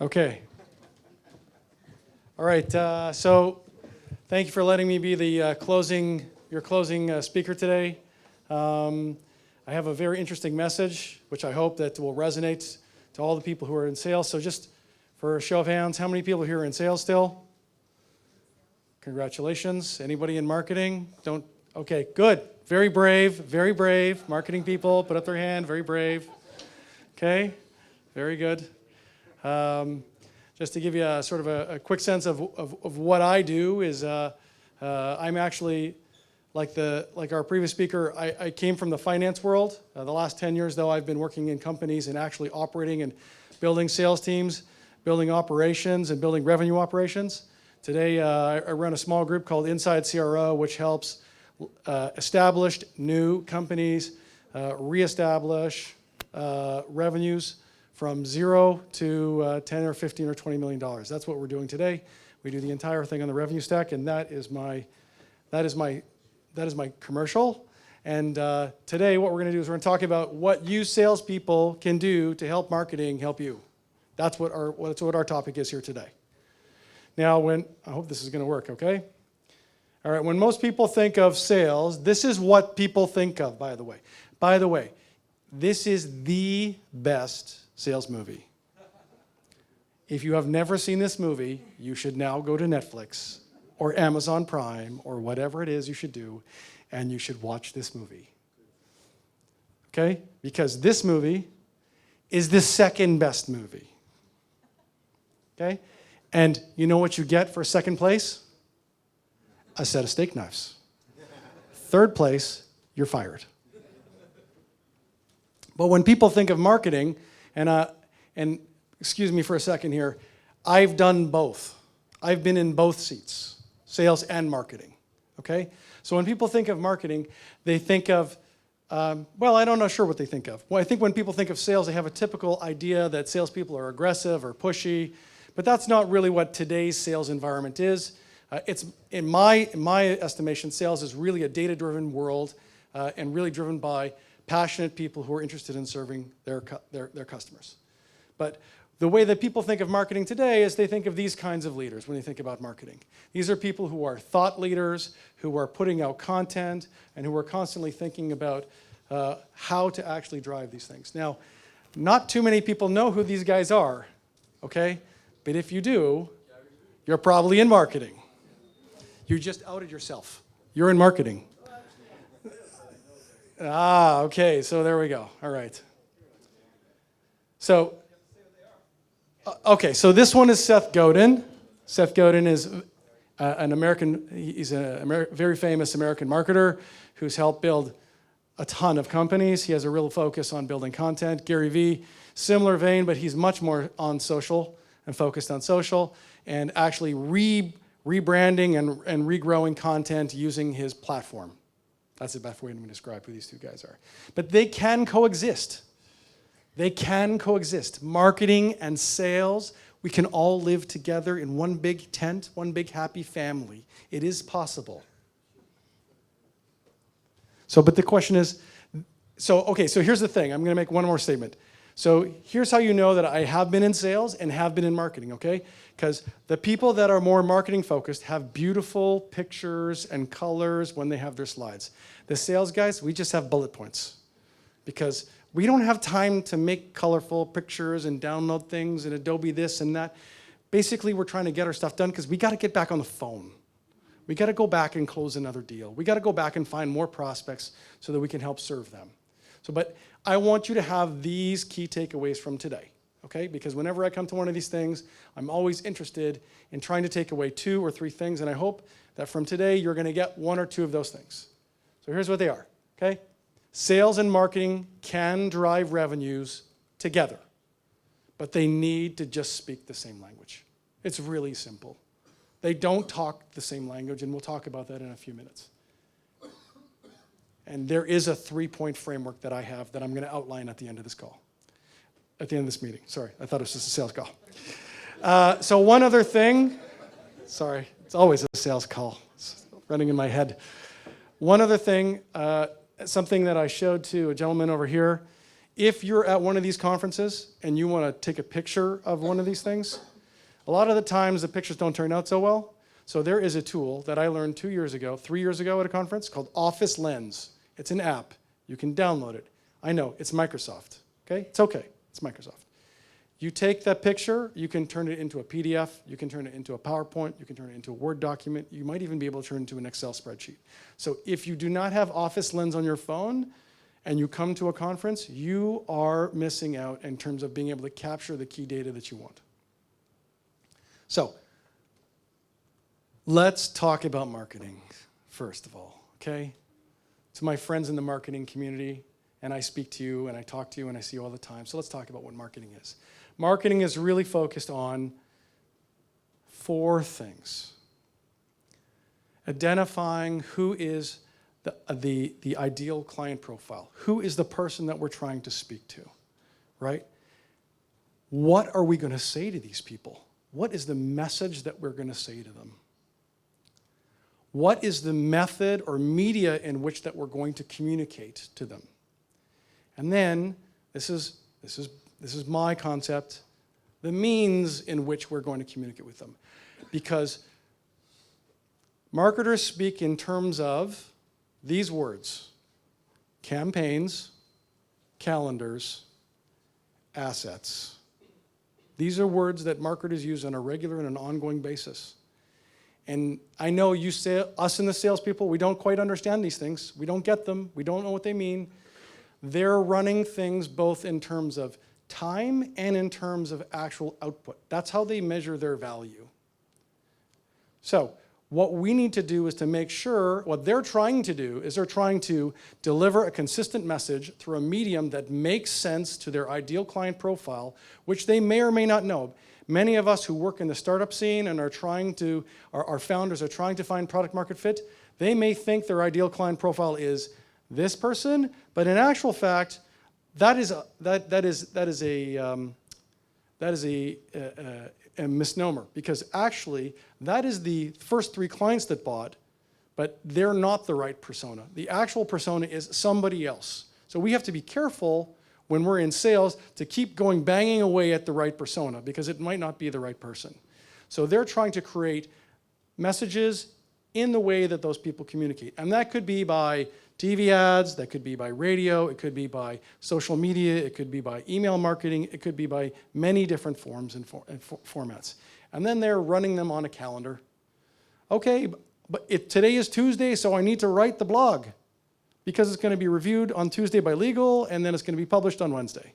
Okay. All right. So thank you for letting me be the your closing speaker today. I have a very interesting message, which I hope that will resonate to all the people who are in sales. So just for a show of hands, how many people here are in sales still? Congratulations. Anybody in marketing? Don't. Okay, good. Very brave, very brave. Marketing people, put up their hand, very brave. Okay, very good. Just to give you a sort of a quick sense of what I do is I'm actually, like our previous speaker, I came from the finance world. The last 10 years, though, I've been working in companies and actually operating and building sales teams, building operations, and building revenue operations. Today, I run a small group called InsideCRO, which helps established new companies reestablish revenues from 0 to 10 or 15 or $20 million. That's what we're doing today. We do the entire thing on the revenue stack, and that is my commercial. And today, what we're going to do is we're going to talk about what you salespeople can do to help marketing help you. That's what our topic is here today. Now, I hope this is going to work, okay? All right, when most people think of sales, this is what people think of, by the way. By the way, this is the best sales movie. If you have never seen this movie, you should now go to Netflix or Amazon Prime or whatever it is you should do, and you should watch this movie. Okay? Because this movie is the second best movie. Okay? And you know what you get for second place? A set of steak knives. Third place, you're fired. But when people think of marketing, and excuse me for a second here, I've done both. I've been in both seats, sales and marketing, okay? So when people think of marketing, they think of, well, I don't know sure what they think of. Well, I think when people think of sales, they have a typical idea that salespeople are aggressive or pushy, but that's not really what today's sales environment is. It's in my estimation, sales is really a data-driven world and really driven by passionate people who are interested in serving their customers. But the way that people think of marketing today is they think of these kinds of leaders when they think about marketing. These are people who are thought leaders, who are putting out content, and who are constantly thinking about how to actually drive these things. Now, not too many people know who these guys are, okay? But if you do, you're probably in marketing. You just outed yourself. You're in marketing. Ah, okay, so there we go. All right. So, okay, so this one is Seth Godin. Seth Godin is an American, he's a very famous American marketer who's helped build a ton of companies. He has a real focus on building content. Gary Vee, similar vein, but he's much more on social and focused on social and actually rebranding and regrowing content using his platform. That's the best way to describe who these two guys are. But they can coexist. They can coexist. Marketing and sales, we can all live together in one big tent, one big happy family. It is possible. So, but the question is, so here's the thing. I'm going to make one more statement. So here's how you know that I have been in sales and have been in marketing, okay? Because the people that are more marketing focused have beautiful pictures and colors when they have their slides. The sales guys, we just have bullet points because we don't have time to make colorful pictures and download things and Adobe this and that. Basically, we're trying to get our stuff done because we got to get back on the phone. We got to go back and close another deal. We got to go back and find more prospects so that we can help serve them. So, but I want you to have these key takeaways from today, okay? Because whenever I come to one of these things, I'm always interested in trying to take away 2 or 3 things, and I hope that from today you're going to get 1 or 2 of those things. So here's what they are, okay? Sales and marketing can drive revenues together, but they need to just speak the same language. It's really simple. They don't talk the same language, and we'll talk about that in a few minutes. And there is a 3-point framework that I have that I'm going to outline at the end of this call. At the end of this meeting. Sorry, I thought it was just a sales call. So one other thing. Sorry, it's always a sales call. It's running in my head. One other thing, something that I showed to a gentleman over here if you're at one of these conferences and you want to take a picture of one of these things, a lot of the times the pictures don't turn out so well. So there is a tool that I learned 3 years ago at a conference called Office Lens. It's an app. You can download it. I know, it's Microsoft, okay? It's okay, it's Microsoft. You take that picture, you can turn it into a PDF, you can turn it into a PowerPoint, you can turn it into a Word document, you might even be able to turn it into an Excel spreadsheet. So if you do not have Office Lens on your phone and you come to a conference, you are missing out in terms of being able to capture the key data that you want. So, let's talk about marketing, first of all, okay? To my friends in the marketing community, and I speak to you, and I talk to you, and I see you all the time, so let's talk about what marketing is. Marketing is really focused on 4 things. Identifying who is the ideal client profile. Who is the person that we're trying to speak to, right? What are we going to say to these people? What is the message that we're going to say to them? What is the method or media in which that we're going to communicate to them? And then, this is my concept, the means in which we're going to communicate with them. Because marketers speak in terms of these words: campaigns, calendars, assets. These are words that marketers use on a regular and an ongoing basis. And I know you say, us and the salespeople, we don't quite understand these things. We don't get them. We don't know what they mean. They're running things both in terms of time and in terms of actual output. That's how they measure their value. So what we need to do is to make sure, what they're trying to do is they're trying to deliver a consistent message through a medium that makes sense to their ideal client profile, which they may or may not know. Many of us who work in the startup scene and are trying to, our founders are trying to find product market fit, they may think their ideal client profile is this person, but in actual fact, that is a misnomer, because actually that is the first 3 clients that bought, but they're not the right persona. The actual persona is somebody else. So we have to be careful when we're in sales to keep going banging away at the right persona, because it might not be the right person. So they're trying to create messages in the way that those people communicate. And that could be by TV ads, that could be by radio, it could be by social media, it could be by email marketing, it could be by many different forms and formats. And then they're running them on a calendar. Okay, but today is Tuesday, so I need to write the blog, because it's going to be reviewed on Tuesday by legal, and then it's going to be published on Wednesday.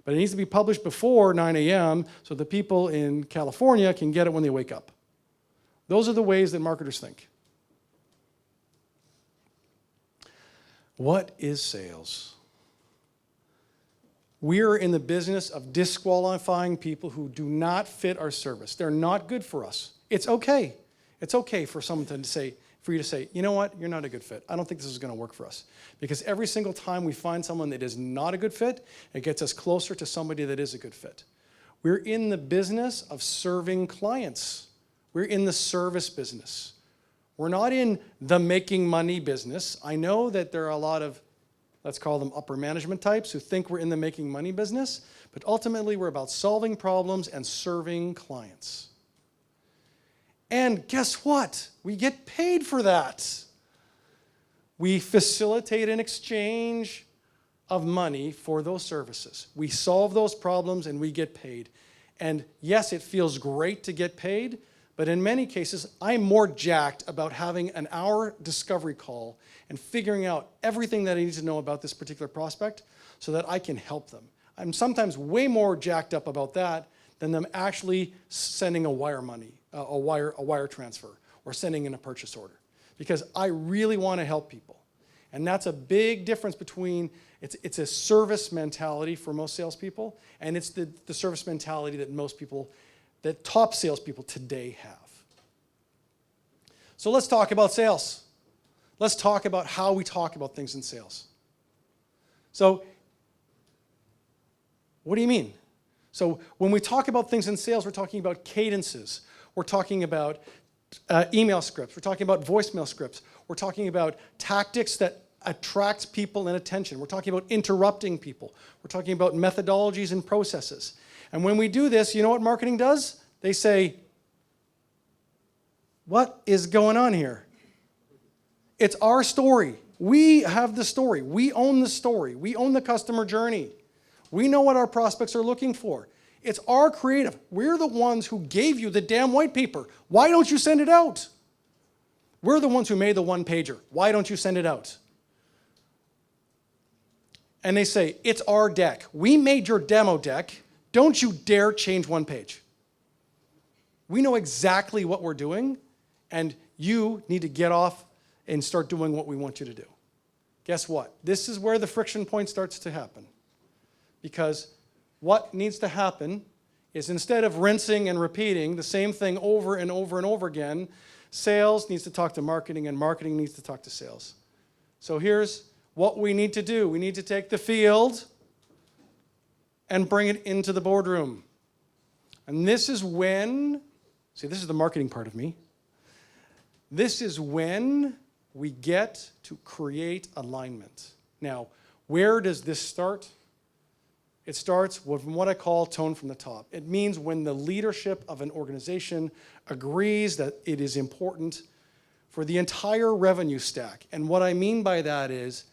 But it needs to be published before 9 a.m. so the people in California can get it when they wake up. Those are the ways that marketers think. What is sales? We're in the business of disqualifying people who do not fit our service. They're not good for us. It's okay. It's okay for someone to say, for you to say, you know what, you're not a good fit. I don't think this is going to work for us. Because every single time we find someone that is not a good fit, it gets us closer to somebody that is a good fit. We're in the business of serving clients. We're in the service business. We're not in the making money business. I know that there are a lot of, let's call them upper management types, who think we're in the making money business, but ultimately we're about solving problems and serving clients. And guess what? We get paid for that. We facilitate an exchange of money for those services. We solve those problems and we get paid. And yes, it feels great to get paid, but in many cases, I'm more jacked about having an hour discovery call and figuring out everything that I need to know about this particular prospect so that I can help them. I'm sometimes way more jacked up about that than them actually sending a wire transfer or sending in a purchase order, because I really want to help people. And that's a big difference between, it's a service mentality for most salespeople, and it's the service mentality that most people, that top salespeople today have. So let's talk about sales. Let's talk about how we talk about things in sales. So, what do you mean? So when we talk about things in sales, we're talking about cadences. We're talking about email scripts. We're talking about voicemail scripts. We're talking about tactics that attracts people and attention. We're talking about interrupting people. We're talking about methodologies and processes. And when we do this, you know what marketing does? They say, what is going on here? It's our story. We have the story. We own the story. We own the customer journey. We know what our prospects are looking for. It's our creative. We're the ones who gave you the damn white paper. Why don't you send it out? We're the ones who made the one-pager. Why don't you send it out? And they say, it's our deck. We made your demo deck. Don't you dare change one page. We know exactly what we're doing, and you need to get off and start doing what we want you to do. Guess what? This is where the friction point starts to happen. Because what needs to happen is instead of rinsing and repeating the same thing over and over and over again, sales needs to talk to marketing, and marketing needs to talk to sales. So here's what we need to do. We need to take the field and bring it into the boardroom. And this is when, see, this is the marketing part of me. This is when we get to create alignment. Now, where does this start? It starts with what I call tone from the top. It means when the leadership of an organization agrees that it is important for the entire revenue stack. And what I mean by that is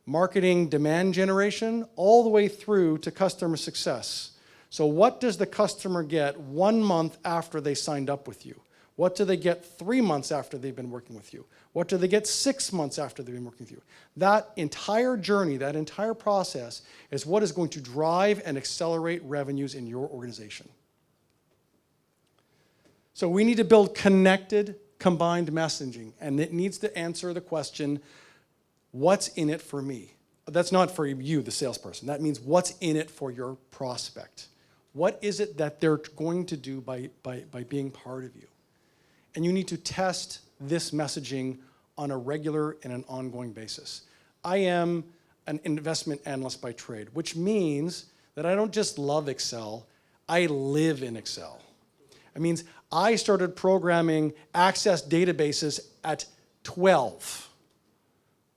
marketing demand generation all the way through to customer success. So what does the customer get 1 month after they signed up with you? What do they get 3 months after they've been working with you? What do they get 6 months after they've been working with you? That entire journey, that entire process is what is going to drive and accelerate revenues in your organization. So we need to build connected, combined messaging, and it needs to answer the question, what's in it for me? That's not for you, the salesperson. That means what's in it for your prospect? What is it that they're going to do by being part of you? And you need to test this messaging on a regular and an ongoing basis. I am an investment analyst by trade, which means that I don't just love Excel, I live in Excel. It means I started programming Access databases at 12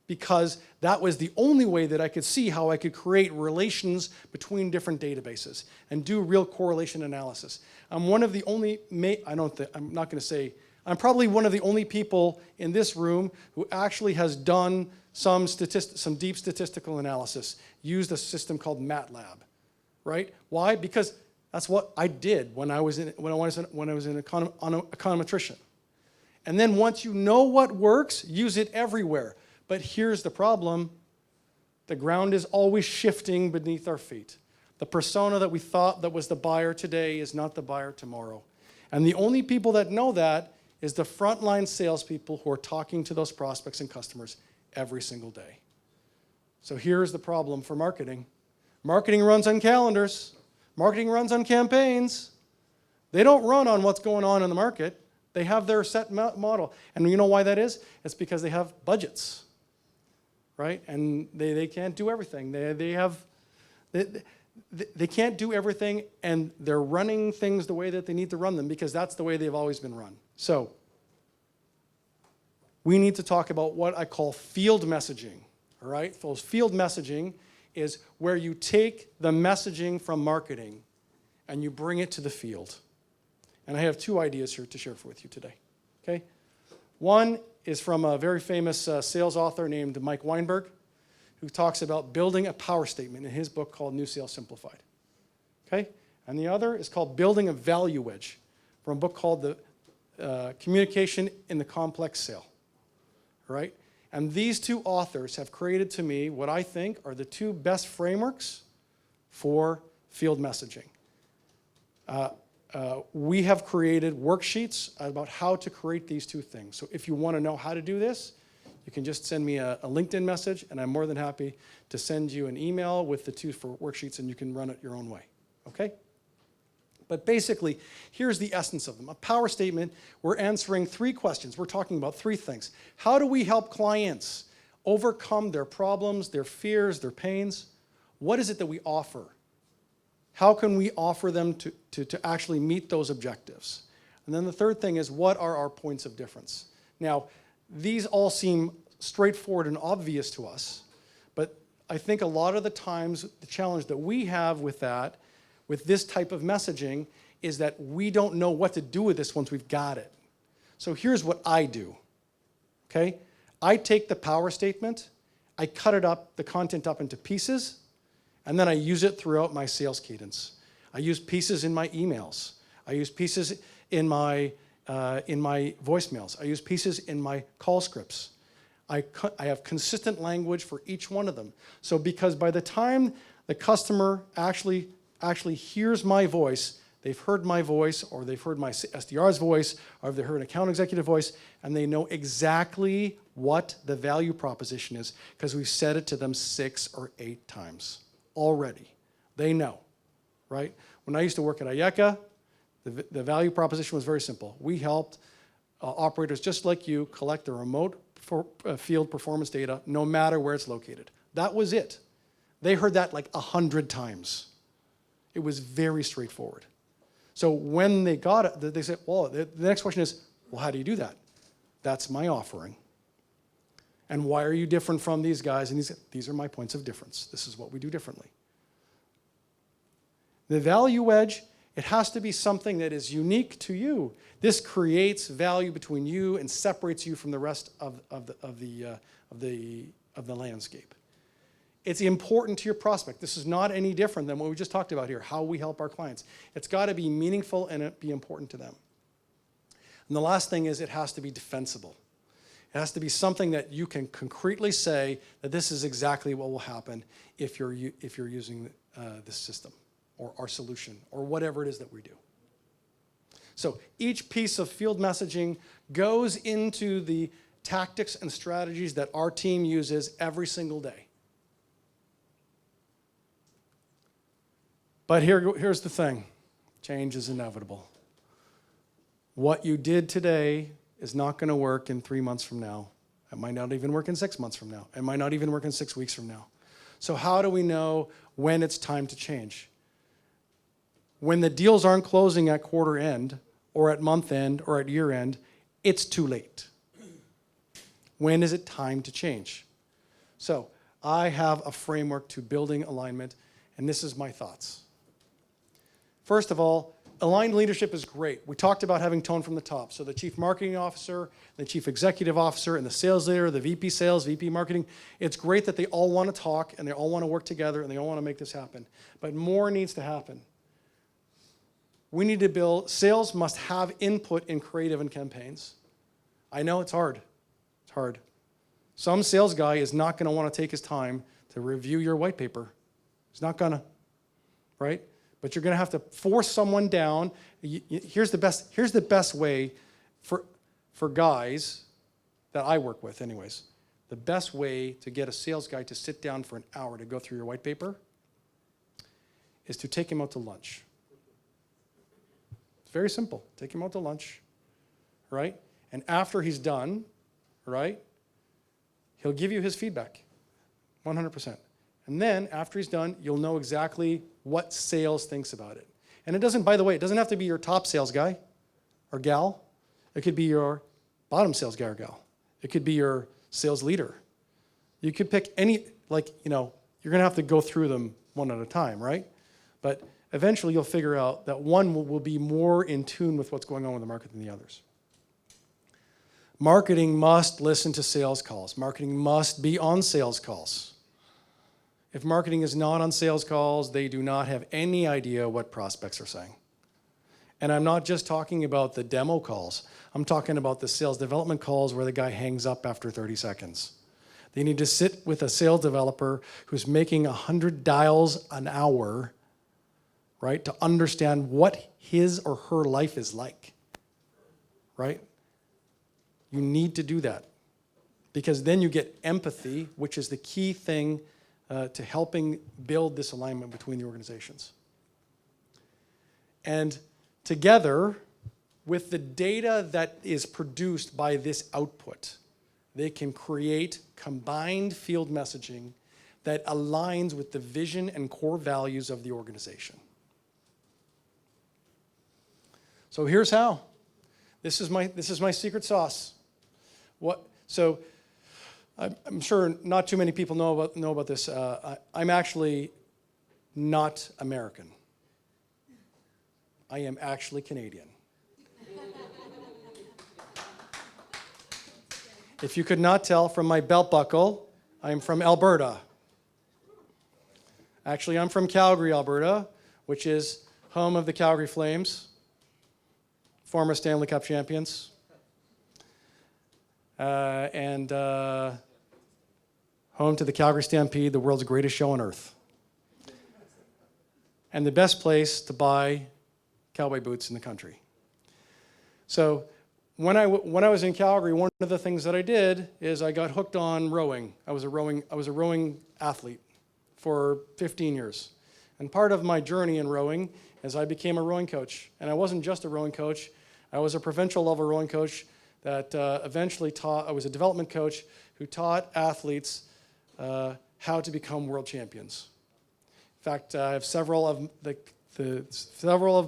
because that was the only way that I could see how I could create relations between different databases and do real correlation analysis. I'm one of the only, I'm probably one of the only people in this room who actually has done some deep statistical analysis, used a system called MATLAB, right? Why? Because that's what I did when I was an econometrician. And then once you know what works, use it everywhere. But here's the problem. The ground is always shifting beneath our feet. The persona that we thought that was the buyer today is not the buyer tomorrow. And the only people that know that is the frontline salespeople who are talking to those prospects and customers every single day. So here's the problem for marketing. Marketing runs on calendars. Marketing runs on campaigns. They don't run on what's going on in the market. They have their set model. And you know why that is? It's because they have budgets, right? And they can't do everything. They can't do everything, and they're running things the way that they need to run them because that's the way they've always been run. So we need to talk about what I call field messaging, all right? So field messaging is where you take the messaging from marketing and you bring it to the field. And I have 2 ideas here to share with you today, okay? One is from a very famous sales author named Mike Weinberg, who talks about building a power statement in his book called New Sales Simplified, okay? And the other is called Building a Value Wedge from a book called The Communication in the Complex Sale, right? And these 2 authors have created to me what I think are the 2 best frameworks for field messaging. We have created worksheets about how to create these 2 things. So if you want to know how to do this, you can just send me a LinkedIn message, and I'm more than happy to send you an email with the 2 for worksheets, and you can run it your own way, okay? But basically, here's the essence of them. A power statement, we're answering 3 questions. We're talking about 3 things. How do we help clients overcome their problems, their fears, their pains? What is it that we offer? How can we offer them to actually meet those objectives? And then the third thing is, what are our points of difference? Now, these all seem straightforward and obvious to us, but I think a lot of the times the challenge that we have with that, with this type of messaging, is that we don't know what to do with this once we've got it. So here's what I do, okay? I take the power statement, I cut it up, the content up into pieces, and then I use it throughout my sales cadence. I use pieces in my emails. I use pieces in my voicemails. I use pieces in my call scripts. I have consistent language for each one of them. So because by the time the customer actually hears my voice, they've heard my voice, or they've heard my SDR's voice, or they've heard an account executive voice, and they know exactly what the value proposition is because we've said it to them 6 or 8 times already. They know, right? When I used to work at IECA, the value proposition was very simple. We helped operators just like you collect the remote field performance data no matter where it's located. That was it. They heard that like 100 times. It was very straightforward. So when they got it, they said, well, the next question is, well, how do you do that? That's my offering. And why are you different from these guys? And these are my points of difference. This is what we do differently. The value wedge, it has to be something that is unique to you. This creates value between you and separates you from the rest of the landscape. It's important to your prospect. This is not any different than what we just talked about here, how we help our clients. It's got to be meaningful and be important to them. And the last thing is it has to be defensible. It has to be something that you can concretely say that this is exactly what will happen if you're using this system or our solution or whatever it is that we do. So each piece of field messaging goes into the tactics and strategies that our team uses every single day. But here's the thing. Change is inevitable. What you did today is not going to work in 3 months from now. It might not even work in 6 months from now. It might not even work in 6 weeks from now. So how do we know when it's time to change? When the deals aren't closing at quarter end or at month end or at year end, it's too late. When is it time to change? So I have a framework to building alignment, and this is my thoughts. First of all, aligned leadership is great. We talked about having tone from the top. So the chief marketing officer, the chief executive officer, and the sales leader, the VP sales, VP marketing, it's great that they all want to talk and they all want to work together and they all want to make this happen. But more needs to happen. We need to build, sales must have input in creative and campaigns. I know it's hard. It's hard. Some sales guy is not going to want to take his time to review your white paper. He's not going to, right? But you're going to have to force someone down. Here's the best way for guys that I work with anyways. The best way to get a sales guy to sit down for an hour to go through your white paper is to take him out to lunch. It's very simple. Take him out to lunch, right? And after he's done, right, he'll give you his feedback, 100%. And then after he's done, you'll know exactly what sales thinks about it. And it doesn't, by the way, it doesn't have to be your top sales guy or gal. It could be your bottom sales guy or gal. It could be your sales leader. You could pick any, you're going to have to go through them one at a time, right? But eventually you'll figure out that one will be more in tune with what's going on with the market than the others. Marketing must listen to sales calls. Marketing must be on sales calls. If marketing is not on sales calls, they do not have any idea what prospects are saying. And I'm not just talking about the demo calls. I'm talking about the sales development calls where the guy hangs up after 30 seconds. They need to sit with a sales developer who's making 100 dials an hour, right, to understand what his or her life is like, right? You need to do that because then you get empathy, which is the key thing to helping build this alignment between the organizations. And together, with the data that is produced by this output, they can create combined field messaging that aligns with the vision and core values of the organization. So here's how. This is my secret sauce. So I'm sure not too many people know about this. I'm actually not American. I am actually Canadian. If you could not tell from my belt buckle, I'm from Alberta. Actually, I'm from Calgary, Alberta, which is home of the Calgary Flames, former Stanley Cup champions, and home to the Calgary Stampede, the world's greatest show on earth, and the best place to buy cowboy boots in the country. So when I was in Calgary, one of the things that I did is I got hooked on rowing. I was a rowing athlete for 15 years. And part of my journey in rowing is I became a rowing coach. And I wasn't just a rowing coach. I was a provincial level rowing coach that eventually I was a development coach who taught athletes how to become world champions. In fact, I have several of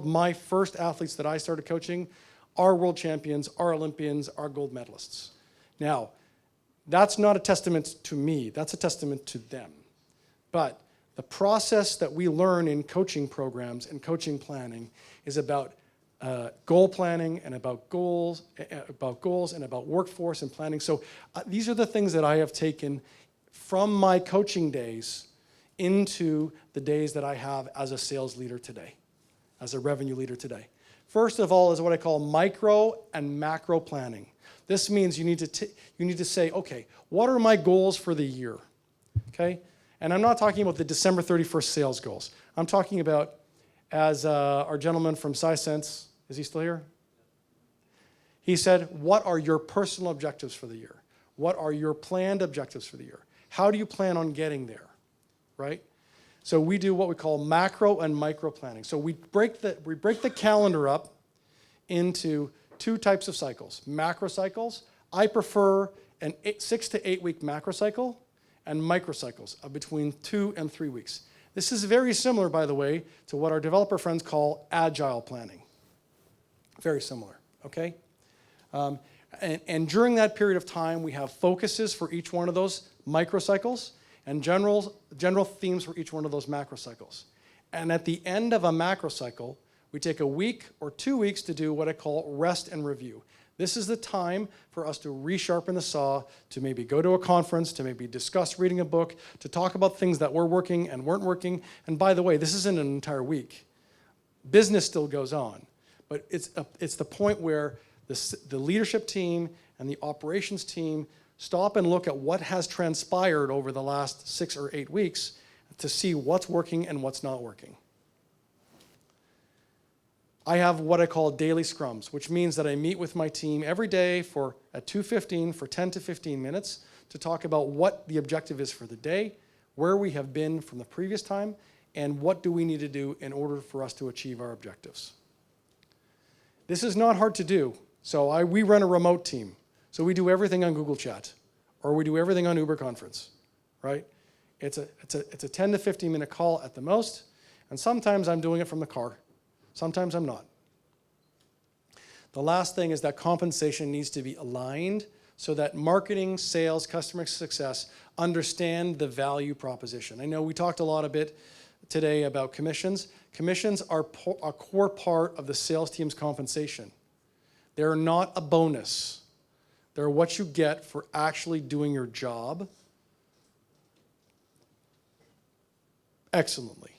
my first athletes that I started coaching are world champions, are Olympians, are gold medalists. Now, that's not a testament to me, that's a testament to them. But the process that we learn in coaching programs and coaching planning is about goal planning and about goals and about workforce and planning. So these are the things that I have taken from my coaching days into the days that I have as a sales leader today, as a revenue leader today. First of all is what I call micro and macro planning. This means you need to say, okay, what are my goals for the year? Okay? And I'm not talking about the December 31st sales goals. I'm talking about, as our gentleman from SciSense, is he still here? He said, what are your personal objectives for the year? What are your planned objectives for the year? How do you plan on getting there? Right? So we do what we call macro and micro planning. So we break the calendar up into two types of cycles. Macro cycles. I prefer an 6 to 8 week macro cycle, and microcycles of between 2 and 3 weeks. This is very similar, by the way, to what our developer friends call agile planning. Very similar, okay? And during that period of time, we have focuses for each one of those microcycles and general themes for each one of those macrocycles. And at the end of a macrocycle, we take a week or 2 weeks to do what I call rest and review. This is the time for us to resharpen the saw, to maybe go to a conference, to maybe discuss reading a book, to talk about things that were working and weren't working. And by the way, this isn't an entire week. Business still goes on. But it's the point where the leadership team and the operations team stop and look at what has transpired over the last 6 or 8 weeks to see what's working and what's not working. I have what I call daily scrums, which means that I meet with my team every day at 2:15 for 10 to 15 minutes to talk about what the objective is for the day, where we have been from the previous time, and what do we need to do in order for us to achieve our objectives. This is not hard to do. So we run a remote team. So we do everything on Google Chat, or we do everything on Uber Conference, right? It's a 10 to 15 minute call at the most, and sometimes I'm doing it from the car. Sometimes I'm not. The last thing is that compensation needs to be aligned so that marketing, sales, customer success understand the value proposition. I know we talked a bit today about commissions. Commissions are a core part of the sales team's compensation. They're not a bonus. They're what you get for actually doing your job excellently.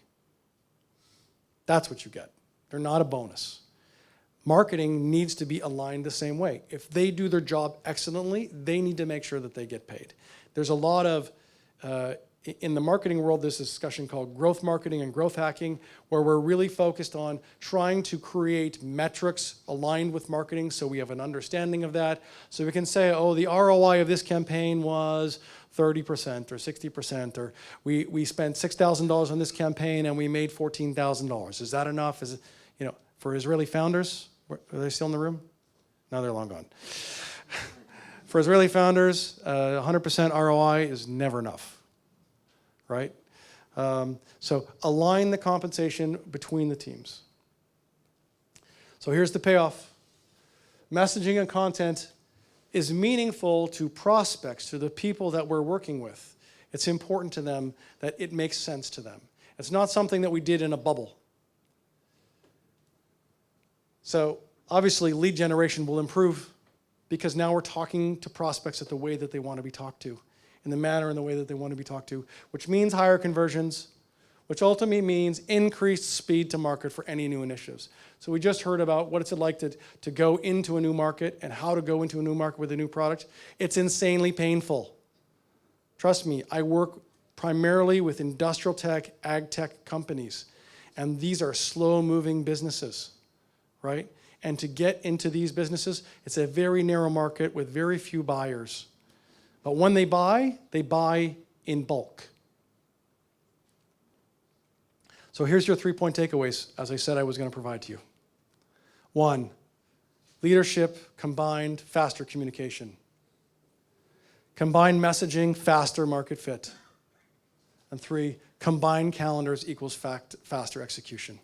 That's what you get. They're not a bonus. Marketing needs to be aligned the same way. If they do their job excellently, they need to make sure that they get paid. There's a lot of, in the marketing world, there's a discussion called growth marketing and growth hacking, where we're really focused on trying to create metrics aligned with marketing so we have an understanding of that. So we can say, oh, the ROI of this campaign was 30% or 60%, or we spent $6,000 on this campaign and we made $14,000. Is that enough? Is it, for Israeli founders, are they still in the room? No, they're long gone. For Israeli founders, 100% ROI is never enough, right? So align the compensation between the teams. So here's the payoff. Messaging and content is meaningful to prospects, to the people that we're working with. It's important to them that it makes sense to them. It's not something that we did in a bubble. So obviously lead generation will improve because now we're talking to prospects at the way that they want to be talked to, in the manner and the way that they want to be talked to, which means higher conversions, which ultimately means increased speed to market for any new initiatives. So we just heard about what it's like to go into a new market and how to go into a new market with a new product. It's insanely painful. Trust me, I work primarily with industrial tech, ag tech companies, and these are slow-moving businesses, right? And to get into these businesses, it's a very narrow market with very few buyers. But when they buy in bulk. So here's your 3-point takeaways, as I said I was going to provide to you. 1, leadership combined faster communication. Combined messaging, faster market fit. And 3, combined calendars equals faster execution.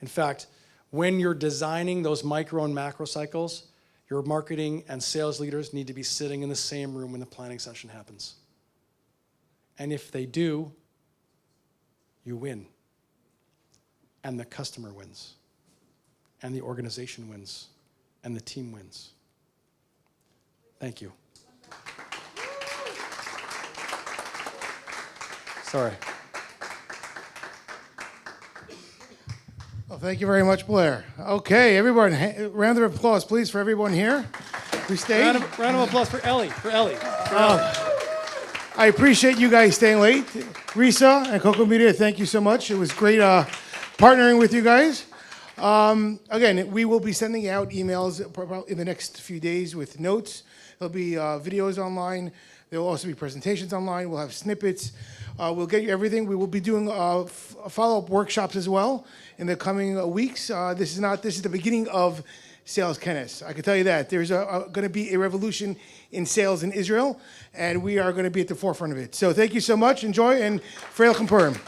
In fact, when you're designing those micro and macro cycles, your marketing and sales leaders need to be sitting in the same room when the planning session happens. And if they do, you win. And the customer wins. And the organization wins. And the team wins. Thank you. Sorry. Well, thank you very much, Blair. Okay, everyone, round of applause, please, for everyone here who stayed. Round of applause for Ellie. I appreciate you guys staying late. Risa and Coco Media, thank you so much. It was great partnering with you guys. Again, we will be sending out emails in the next few days with notes. There'll be videos online. There will also be presentations online. We'll have snippets. We'll get you everything. We will be doing follow-up workshops as well in the coming weeks. This is the beginning of Sales Kenneth. I can tell you that. There's going to be a revolution in sales in Israel, and we are going to be at the forefront of it. So thank you so much. Enjoy, and Freil Kampurim.